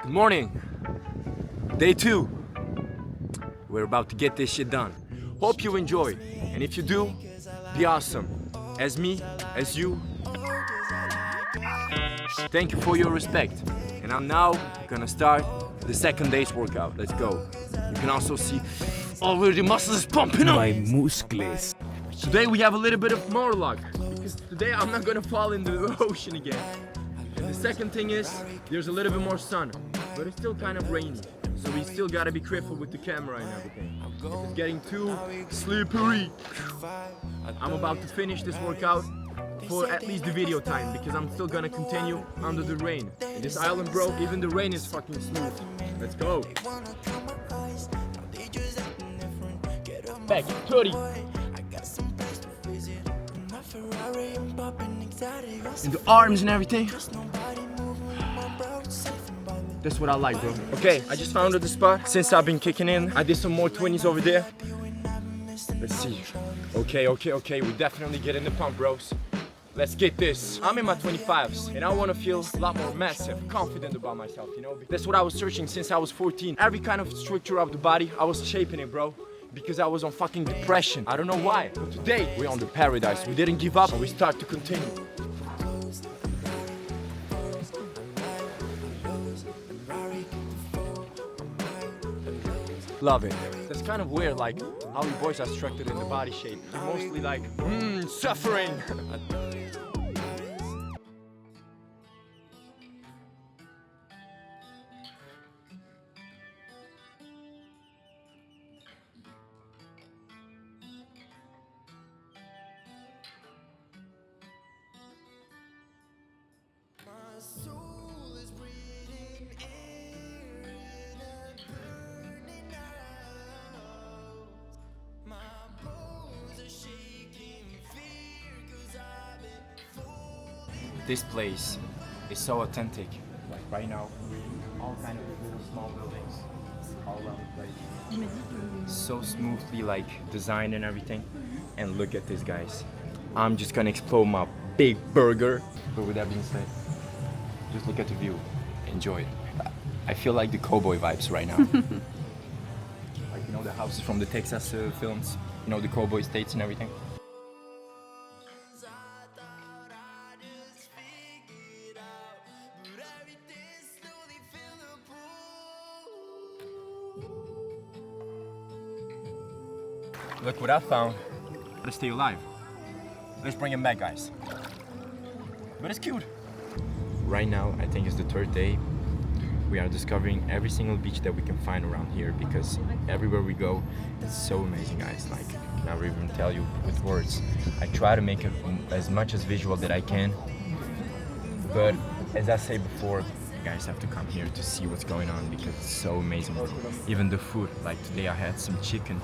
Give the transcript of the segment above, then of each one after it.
Good morning. Day 2. We're about to get this shit done. Hope you enjoy. And if you do, be awesome. As me, as you. Thank you for your respect. And I'm now gonna start the second day's workout. Let's go. You can also see all the muscles is pumping up. My muscles. Today we have a little bit of more luck. Because today I'm not gonna fall in the ocean again. And the second thing is, there's a little bit more sun. But it's still kind of rainy. So we still gotta be careful with the camera and everything. It's getting too slippery. I'm about to finish this workout for at least the video time because I'm still gonna continue under the rain. In this island, bro, even the rain is fucking smooth. Let's go. Back 30. In the arms and everything. That's what I like, bro. Okay, I just found the spot. Since I've been kicking in, I did some more 20s over there. Let's see. Okay. We definitely get in the pump, bros. Let's get this. I'm in my 25s, and I want to feel a lot more massive, confident about myself, you know? That's what I was searching since I was 14. Every kind of structure of the body, I was shaping it, bro. Because I was on fucking depression. I don't know why. But today, we're on the paradise. We didn't give up, and we start to continue. Love it. That's kind of weird, like how you boys are structured in the body shape. You're mostly like, suffering. This place is so authentic. Like right now, all kind of little small buildings all around the place. So smoothly like designed and everything. And look at this, guys. I'm just gonna explode my big burger. But with that being said, just look at the view. Enjoy it. I feel like the cowboy vibes right now. Like, you know, the houses from the Texas films. You know, the cowboy states and everything. Look what I found. Let's stay alive. Let's bring him back, guys. But it's cute. Right now, I think it's the 3rd day. We are discovering every single beach that we can find around here because everywhere we go, it's so amazing, guys. Like, I can never even tell you with words. I try to make it as much as visual that I can. But as I said before, you guys have to come here to see what's going on because it's so amazing. Even the food, like today I had some chicken.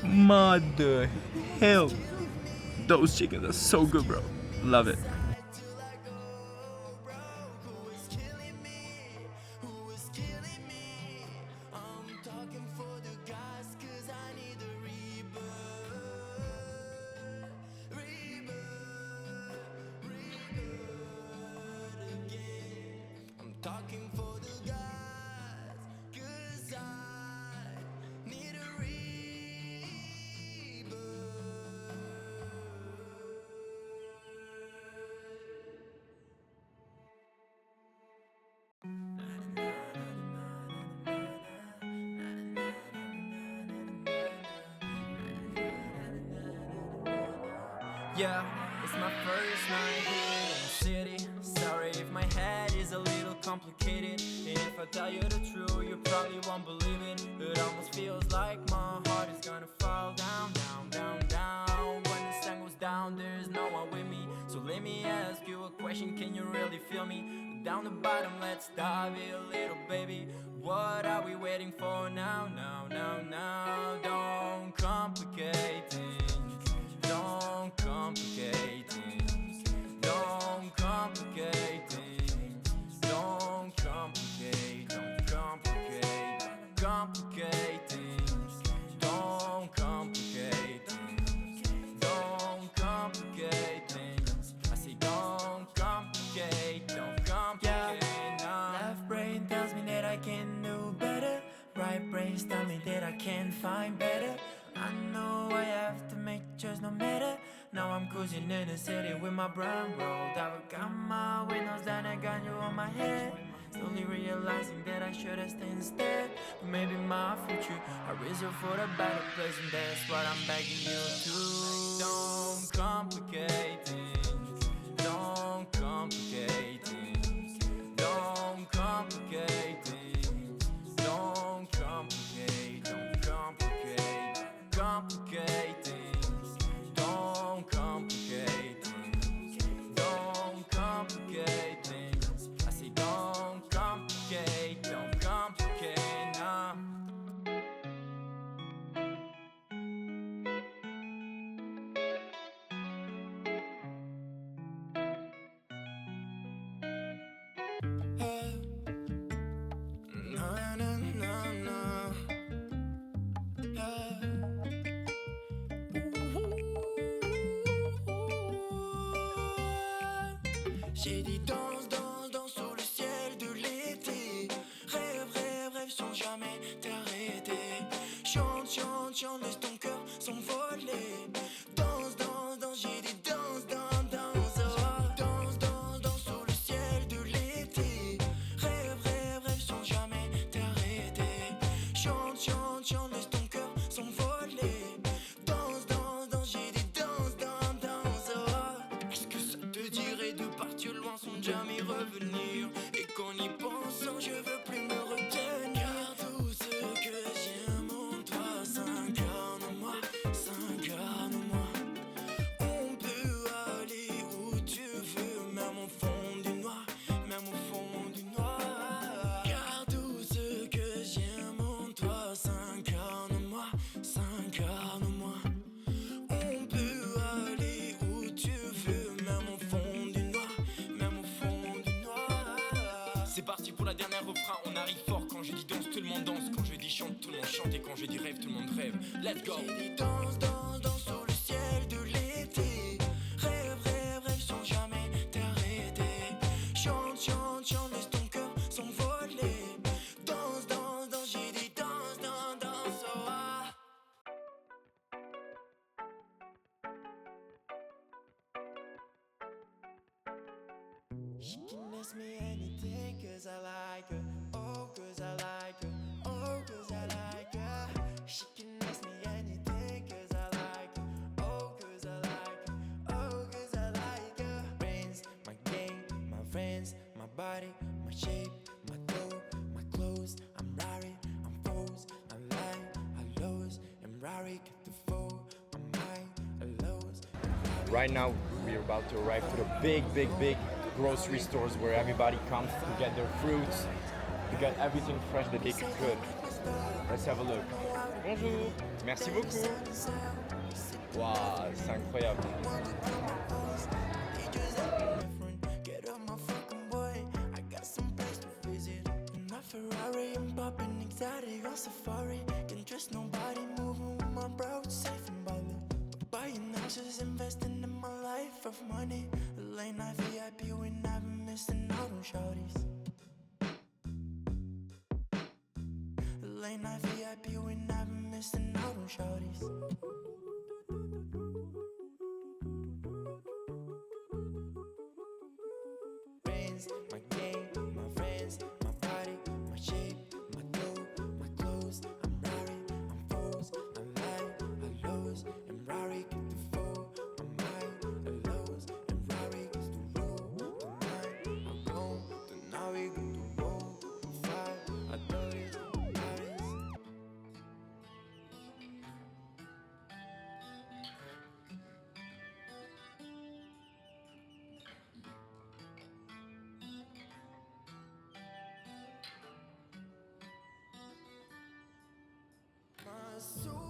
Mother hell, those chickens are so good, bro. Love it. Yeah, it's my first night here in the city. Sorry if my head is a little complicated. And if I tell you the truth, you probably won't believe it. It almost feels like my heart is gonna fall down. When the sun goes down, there's no one with me. So let me ask you a question, can you really feel me? Down the bottom, let's dive in a little, baby. What are we waiting for now? Don't complicate things. Don't complicate things. Don't complicate things. Don't complicate things. Don't complicate things. Don't complicate things. I say don't complicate now. Left brain down. always tell me that I can't find better. I know I have to make the choice no matter. Now I'm cruising in the city with my brown road. I got my windows down and got you on my head. Slowly realizing that I should have stayed instead. But maybe my future I reserve for the better place, and that's what I'm begging you to. Don't complicate things. Don't complicate things. Don't complicate things. Don't complicate. Don't complicate. Complicate things. Don't complicate things. Don't complicate things. I say don't complicate. Don't complicate. Nah. Na, na, na, na. J'ai dit danse, danse, danse sous le ciel de l'été. Rêve, rêve, rêve sans jamais t'arrêter. Chante, chante, chante, laisse ton cœur s'envoler. Danse, danse, danse, j'ai dit danse, danse, danse. Oh. Danse, danse, danse sous le ciel de l'été. Rêve, rêve, rêve sans jamais t'arrêter. Chante, chante, chante, laisse ton cœur s'envoler. Danse, danse, danse, j'ai dit danse, danse, danse. Oh. Est-ce que ça te dirait de partir loin sans jamais revenir? Et qu'en y pensant, je veux plus me retenir. Car tout ce que j'aime en toi s'incarne en moi, s'incarne en moi. On peut aller où tu veux, même au fond du noir, même au fond du noir. Car tout ce que j'aime en toi s'incarne en moi, s'incarne en moi. On peut aller où tu veux, même au fond du noir, même au fond du noir. C'est parti pour la dernière refrain, on arrive fort. Quand je dis danse, tout le monde danse. Quand je dis chante, tout le monde chante. Et quand je dis rêve, tout le monde rêve. Let's go. J'ai dit danse, danse, danse sous le ciel de l'été. Rêve, rêve, rêve sans jamais t'arrêter. Chante, chante, chante, laisse ton cœur s'envoler. Danse, danse, danse, j'ai dit danse, danse, danse. Oh, ah. She can ask me anything cause I like her. Oh, cause I like her. Oh, cause I like her. She can ask me anything cause I like her. Oh, cause I like her. Oh, cause I like her. Friends, my game, my friends, my body, my shape, my dough, my clothes. I'm Rari, I'm foes, I lie, I lose. I'm Rari, get the foe. I'm high, I lose. Right now, we're about to arrive to the big grocery stores where everybody comes to get their fruits, to get everything fresh that they could. Let's have a look. Bonjour. Merci beaucoup. Waouh, c'est incroyable. Get up my fucking boy, I got some place to visit. In my Ferrari, I'm popping exotic on safari. Can trust nobody, moving with my bro, it's safe and ballin'. Buying houses, investing in my life of money. Late night VIP, we never missing out on shawties. Late night VIP, we never missing out on shawties. Friends, my game, my friends, my body, my shape, my dough, my clothes. I'm Rari, I'm foes, I lie, I lose. I'm Rari, get the foe. I'm high, I lose. And Rari gets the roll. Tonight, I'm home. Tonight we get the roll. I'm fire, I do it, Paris. My soul